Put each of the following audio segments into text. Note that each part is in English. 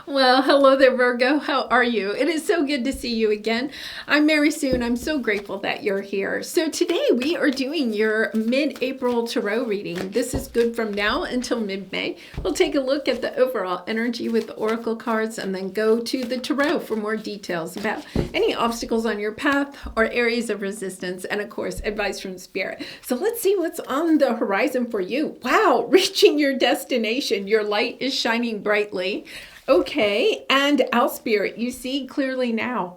Well, hello there, Virgo. How are you? It is so good to see you again. I'm Mary Sue, and I'm so grateful that you're here. So today we are doing your mid-April tarot reading. This is good from now until mid-May. We'll take a look at the overall energy with the oracle cards and then go to the tarot for more details about any obstacles on your path or areas of resistance, and of course, advice from Spirit. So let's see what's on the horizon for you. Wow, reaching your destination. Your light is shining brightly. Okay, and Owl Spirit, you see clearly now.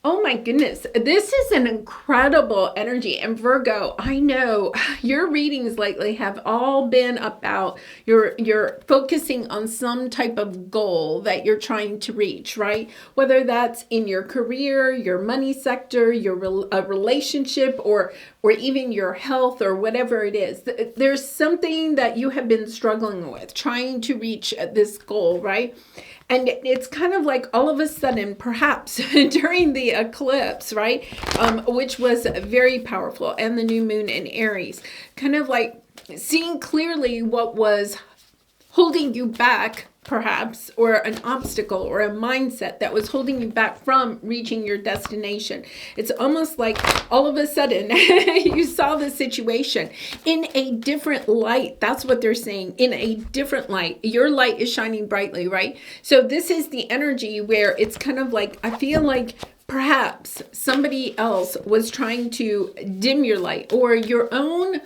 Oh my goodness, this is an incredible energy. And Virgo, I know your readings lately have all been about you're focusing on some type of goal that you're trying to reach, right? Whether that's in your career, your money sector, your relationship, or even your health, or whatever it is. There's something that you have been struggling with, trying to reach this goal, right? And it's kind of like all of a sudden, perhaps during the eclipse, right, which was very powerful, and the new moon in Aries, kind of like seeing clearly what was holding you back, perhaps, or an obstacle or a mindset that was holding you back from reaching your destination. It's almost like all of a sudden you saw the situation in a different light. That's what they're saying, in a different light. Your light is shining brightly, right? So this is the energy where it's kind of like, I feel like perhaps somebody else was trying to dim your light, or your own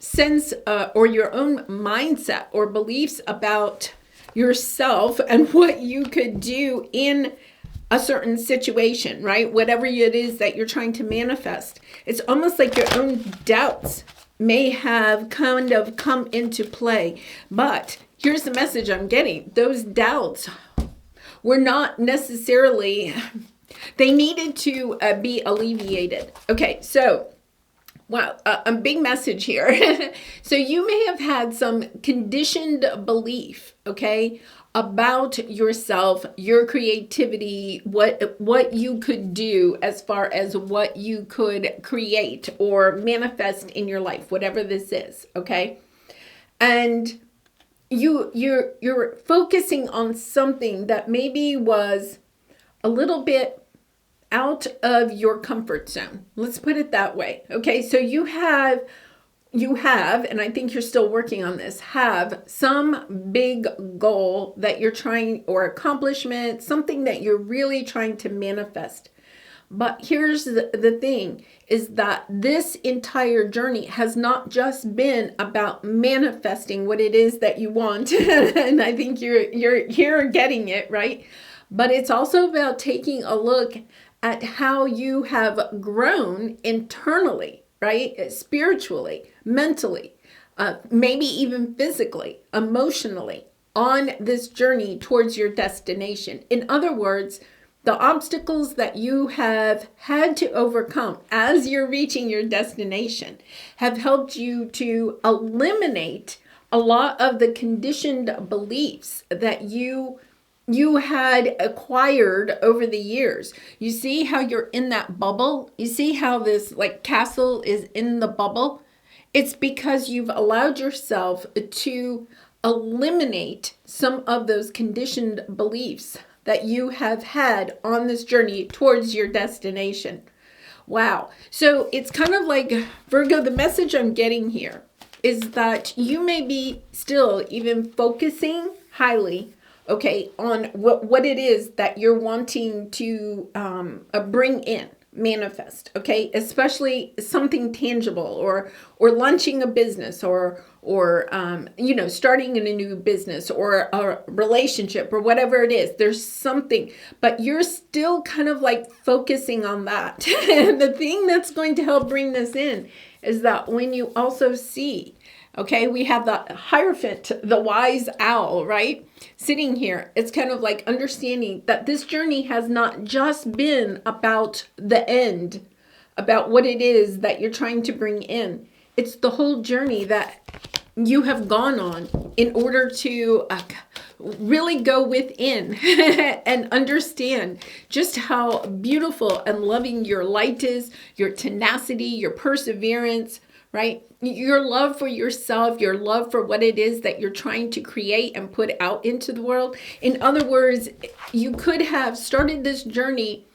sense or your own mindset or beliefs about yourself and what you could do in a certain situation, right? Whatever it is that you're trying to manifest. It's almost like your own doubts may have kind of come into play. But here's the message I'm getting. Those doubts were not necessarily, they needed to be alleviated. Okay, so wow, a big message here. So you may have had some conditioned belief, okay, about yourself, your creativity, what you could do as far as what you could create or manifest in your life, whatever this is, okay? And you're focusing on something that maybe was a little bit out of your comfort zone. Let's put it that way. Okay, so you have, and I think you're still working on this, have some big goal that you're trying, or accomplishment, something that you're really trying to manifest. But here's the thing, is that this entire journey has not just been about manifesting what it is that you want. And I think you're getting it, right? But it's also about taking a look at how you have grown internally, right? Spiritually, mentally, maybe even physically, emotionally, on this journey towards your destination. In other words, the obstacles that you have had to overcome as you're reaching your destination have helped you to eliminate a lot of the conditioned beliefs that you had acquired over the years. You see how you're in that bubble? You see how this like castle is in the bubble? It's because you've allowed yourself to eliminate some of those conditioned beliefs that you have had on this journey towards your destination. Wow. So it's kind of like, Virgo, the message I'm getting here is that you may be still even focusing highly, okay, on what it is that you're wanting to bring in, manifest, okay, especially something tangible, or launching a business, or starting in a new business, or a relationship, or whatever it is. There's something, but you're still kind of like focusing on that. And the thing that's going to help bring this in is that when you also see, okay, we have the Hierophant, the wise owl, right? Sitting here, it's kind of like understanding that this journey has not just been about the end, about what it is that you're trying to bring in. It's the whole journey that you have gone on in order to really go within and understand just how beautiful and loving your light is, your tenacity, your perseverance, right? Your love for yourself, your love for what it is that you're trying to create and put out into the world. In other words, you could have started this journey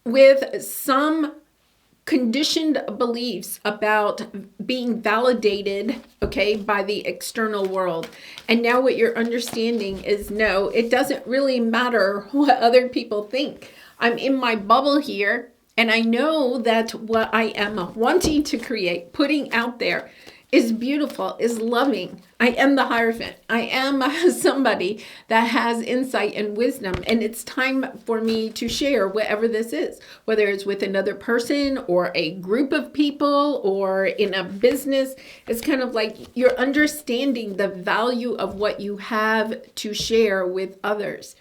with some conditioned beliefs about being validated, okay, by the external world. And now what you're understanding is, no, it doesn't really matter what other people think. I'm in my bubble here, and I know that what I am wanting to create, putting out there, is beautiful, is loving. I am the Hierophant. I am somebody that has insight and wisdom, and it's time for me to share whatever this is, whether it's with another person or a group of people or in a business. It's kind of like you're understanding the value of what you have to share with others.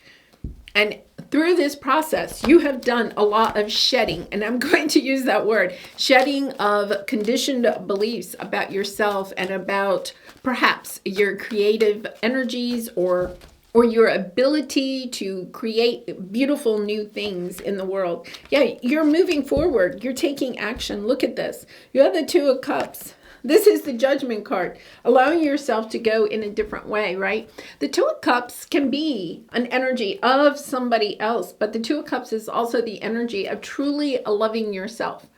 And through this process, you have done a lot of shedding, and I'm going to use that word, shedding of conditioned beliefs about yourself and about perhaps your creative energies or your ability to create beautiful new things in the world. Yeah, you're moving forward. You're taking action. Look at this. You have the Two of Cups. This is the Judgment card, allowing yourself to go in a different way, right? The Two of Cups can be an energy of somebody else, but the Two of Cups is also the energy of truly loving yourself,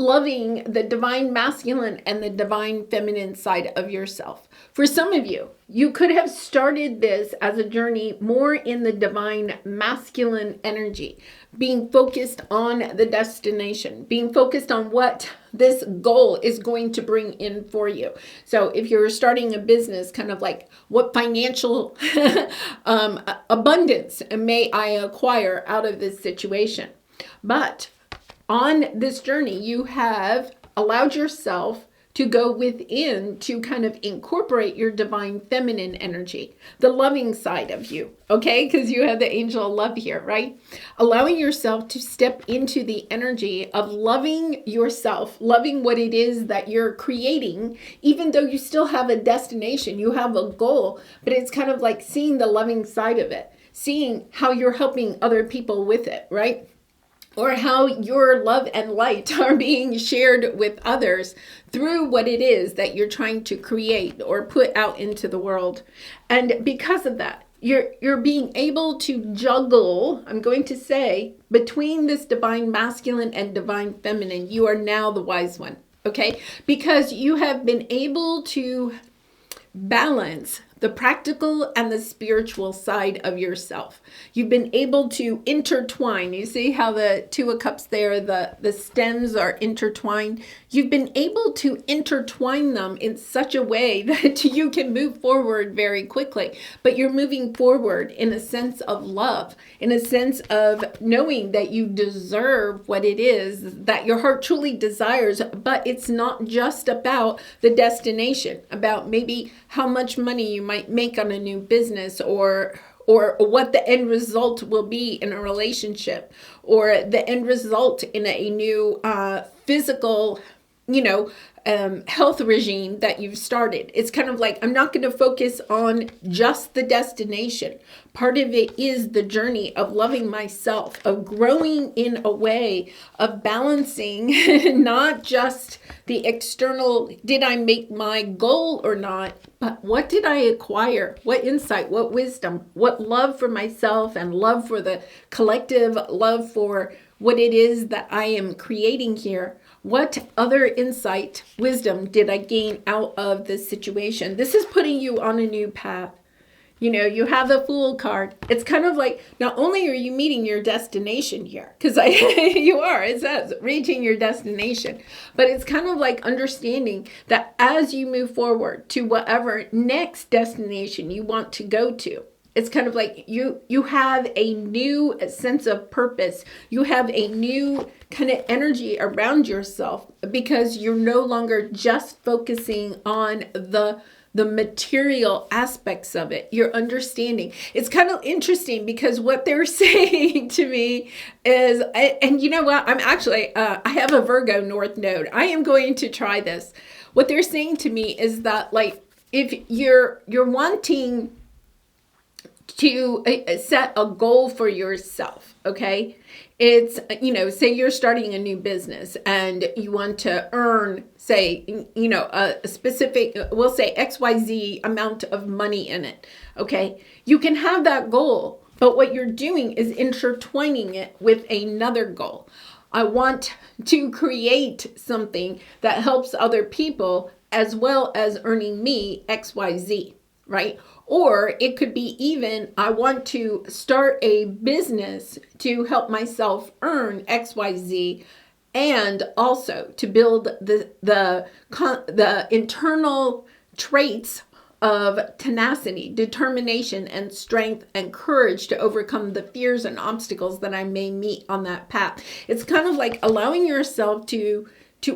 loving the divine masculine and the divine feminine side of yourself. For some of you, you could have started this as a journey more in the divine masculine energy, being focused on the destination, being focused on what this goal is going to bring in for you. So if you're starting a business, kind of like, what financial abundance may I acquire out of this situation? But on this journey, you have allowed yourself to go within to kind of incorporate your divine feminine energy, the loving side of you, okay? Because you have the angel of love here, right? Allowing yourself to step into the energy of loving yourself, loving what it is that you're creating, even though you still have a destination, you have a goal, but it's kind of like seeing the loving side of it, seeing how you're helping other people with it, right? Or how your love and light are being shared with others through what it is that you're trying to create or put out into the world. And because of that, you're being able to juggle, I'm going to say, between this divine masculine and divine feminine. You are now the wise one, okay? Because you have been able to balance the practical and the spiritual side of yourself. You've been able to intertwine. You see how the Two of Cups there, the stems are intertwined. You've been able to intertwine them in such a way that you can move forward very quickly. But you're moving forward in a sense of love, in a sense of knowing that you deserve what it is that your heart truly desires. But it's not just about the destination, about maybe how much money you might make on a new business, or what the end result will be in a relationship, or the end result in a new physical, health regime that you've started. It's kind of like, I'm not going to focus on just the destination. Part of it is the journey of loving myself, of growing in a way of balancing not just the external, did I make my goal or not, but what did I acquire? What insight, what wisdom, what love for myself and love for the collective, love for what it is that I am creating here. What other insight, wisdom did I gain out of this situation? This is putting you on a new path. You have the Fool card. It's kind of like, not only are you meeting your destination here, because you are, it says, reaching your destination, but it's kind of like understanding that as you move forward to whatever next destination you want to go to, it's kind of like you have a new sense of purpose. You have a new kind of energy around yourself because you're no longer just focusing on the material aspects of it. You're understanding. It's kind of interesting because what they're saying to me is, and you know what? I'm actually, I have a Virgo North Node. I am going to try this. What they're saying to me is that, like, if you're wanting to set a goal for yourself, okay? It's, say you're starting a new business and you want to earn, say, a specific, we'll say XYZ amount of money in it, okay? You can have that goal, but what you're doing is intertwining it with another goal. I want to create something that helps other people as well as earning me XYZ, right? Or it could be even, I want to start a business to help myself earn XYZ, and also to build the internal traits of tenacity, determination, and strength and courage to overcome the fears and obstacles that I may meet on that path. It's kind of like allowing yourself to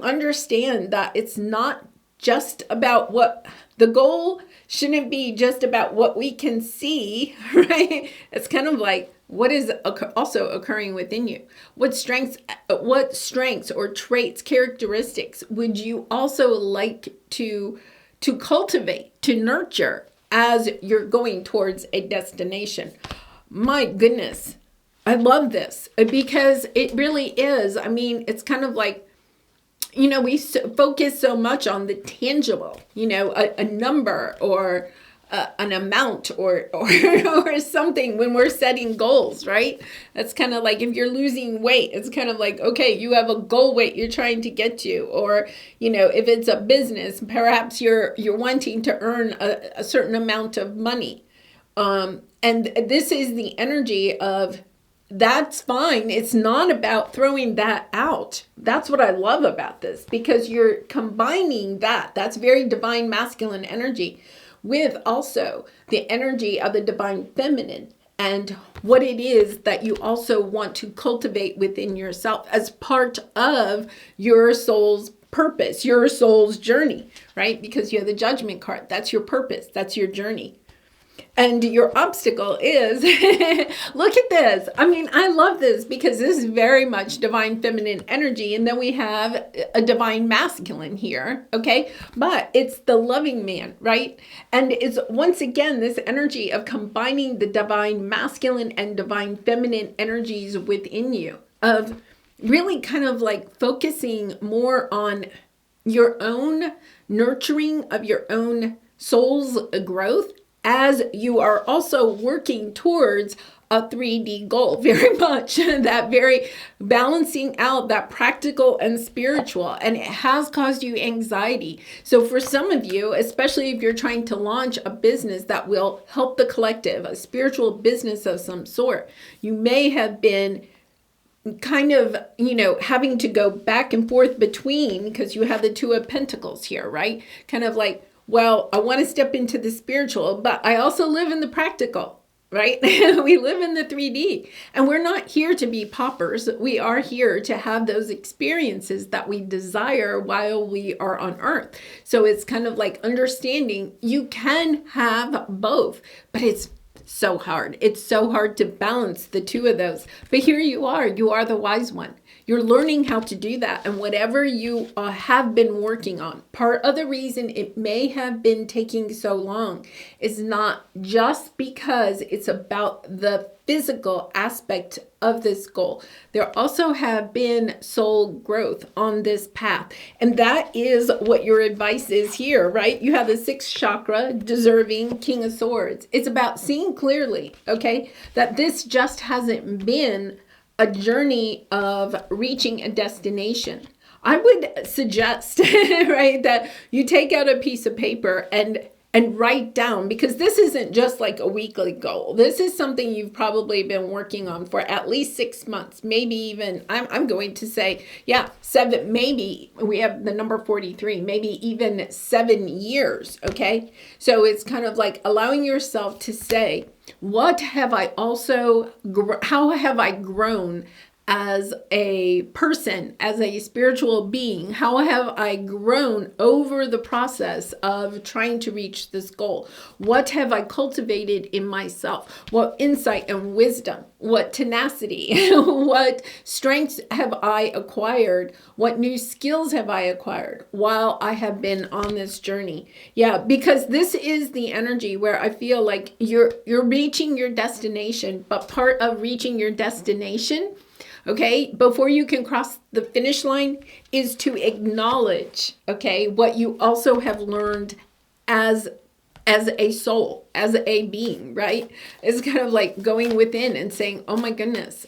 understand that it's not just about what the goal shouldn't be just about what we can see, right? It's kind of like what is also occurring within you. What strengths or traits, characteristics would you also like to cultivate, to nurture as you're going towards a destination? My goodness, I love this because it really is. I mean, it's kind of like, we focus so much on the tangible, a number or an amount or or something when we're setting goals, right? That's kind of like if you're losing weight, it's kind of like, okay, you have a goal weight you're trying to get to. Or, if it's a business, perhaps you're wanting to earn a certain amount of money. And this is the energy of, that's fine. It's not about throwing that out. That's what I love about this, because you're combining that. That's very divine masculine energy with also the energy of the divine feminine and what it is that you also want to cultivate within yourself as part of your soul's purpose, your soul's journey, right? Because you have the judgment card. That's your purpose. That's your journey. And your obstacle is, look at this. I mean, I love this because this is very much divine feminine energy. And then we have a divine masculine here, okay? But it's the loving man, right? And it's once again this energy of combining the divine masculine and divine feminine energies within you, of really kind of like focusing more on your own nurturing of your own soul's growth, as you are also working towards a 3D goal, very much that very balancing out that practical and spiritual, and it has caused you anxiety. So for some of you, especially if you're trying to launch a business that will help the collective, a spiritual business of some sort, you may have been kind of, having to go back and forth between, because you have the Two of Pentacles here, right? Kind of like, well, I want to step into the spiritual, but I also live in the practical, right? We live in the 3D, and we're not here to be paupers. We are here to have those experiences that we desire while we are on earth. So it's kind of like understanding you can have both, but it's so hard. It's so hard to balance the two of those. But here you are the wise one. You're learning how to do that. And whatever you have been working on, part of the reason it may have been taking so long is not just because it's about the physical aspect of this goal. There also have been soul growth on this path. And that is what your advice is here, right? You have the 6th chakra, deserving King of Swords. It's about seeing clearly, okay, that this just hasn't been a journey of reaching a destination. I would suggest, right, that you take out a piece of paper and write down, because this isn't just like a weekly goal. This is something you've probably been working on for at least 6 months, maybe even, I'm going to say, 7, maybe we have the number 43, maybe even 7 years, okay? So it's kind of like allowing yourself to say, how have I grown as a person, as a spiritual being? How have I grown over the process of trying to reach this goal? What have I cultivated in myself? What insight and wisdom? What tenacity? What strengths have I acquired? What new skills have I acquired while I have been on this journey? Yeah, because this is the energy where I feel like you're reaching your destination, but part of reaching your destination, okay, before you can cross the finish line, is to acknowledge, okay, what you also have learned as a soul, as a being, right? It's kind of like going within and saying, oh my goodness,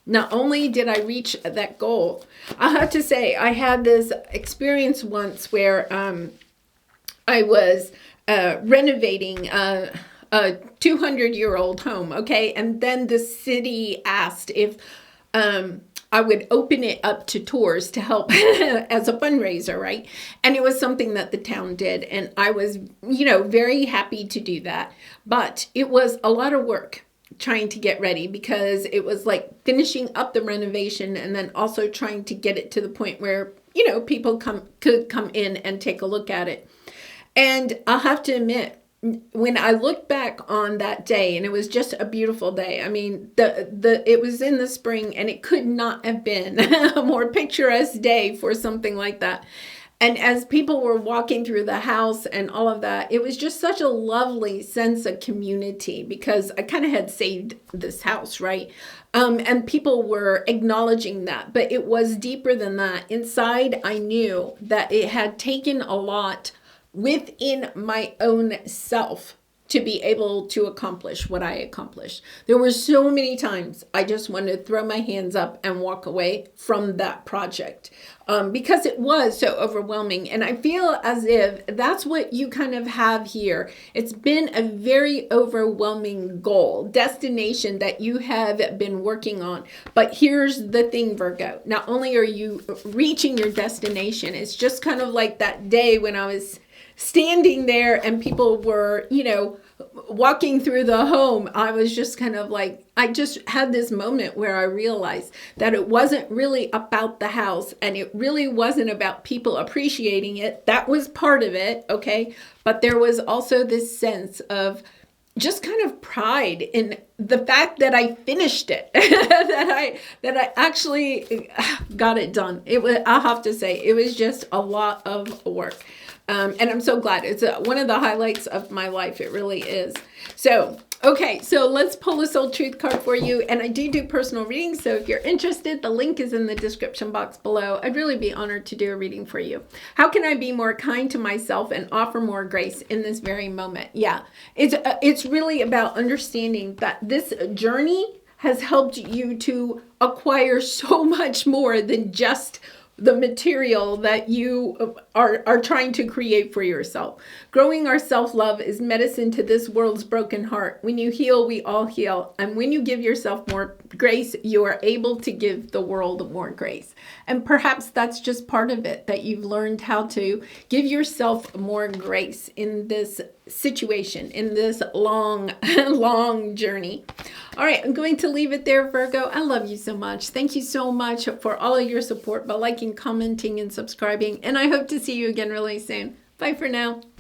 not only did I reach that goal, I have to say, I had this experience once where I was renovating a 200-year-old home, okay? And then the city asked if I would open it up to tours to help as a fundraiser, right? And it was something that the town did. And I was, very happy to do that. But it was a lot of work trying to get ready, because it was like finishing up the renovation and then also trying to get it to the point where, people could come in and take a look at it. And I'll have to admit, when I look back on that day, and it was just a beautiful day. I mean, it was in the spring, and it could not have been a more picturesque day for something like that. And as people were walking through the house and all of that, it was just such a lovely sense of community, because I kind of had saved this house, right? And people were acknowledging that, but it was deeper than that. Inside, I knew that it had taken a lot within my own self to be able to accomplish what I accomplished. There were so many times I just wanted to throw my hands up and walk away from that project, because it was so overwhelming. And I feel as if that's what you kind of have here. It's been a very overwhelming goal, destination that you have been working on. But here's the thing, Virgo. Not only are you reaching your destination, it's just kind of like that day when I was standing there and people were, walking through the home. I was just kind of like, I just had this moment where I realized that it wasn't really about the house, and it really wasn't about people appreciating it. That was part of it, okay? But there was also this sense of just kind of pride in the fact that I finished it, that I actually got it done. I'll have to say, it was just a lot of work. And I'm so glad. It's one of the highlights of my life. It really is. So, okay, so let's pull a soul truth card for you. And I do personal readings. So if you're interested, the link is in the description box below. I'd really be honored to do a reading for you. How can I be more kind to myself and offer more grace in this very moment? Yeah, it's really about understanding that this journey has helped you to acquire so much more than just the material that you are trying to create for yourself. Growing our self-love is medicine to this world's broken heart. When you heal, we all heal. And when you give yourself more grace, you are able to give the world more grace. And perhaps that's just part of it, that you've learned how to give yourself more grace in this situation, in this long, long journey. All right, I'm going to leave it there, Virgo. I love you so much. Thank you so much for all of your support by liking, commenting, and subscribing. And I hope to see you again really soon. Bye for now.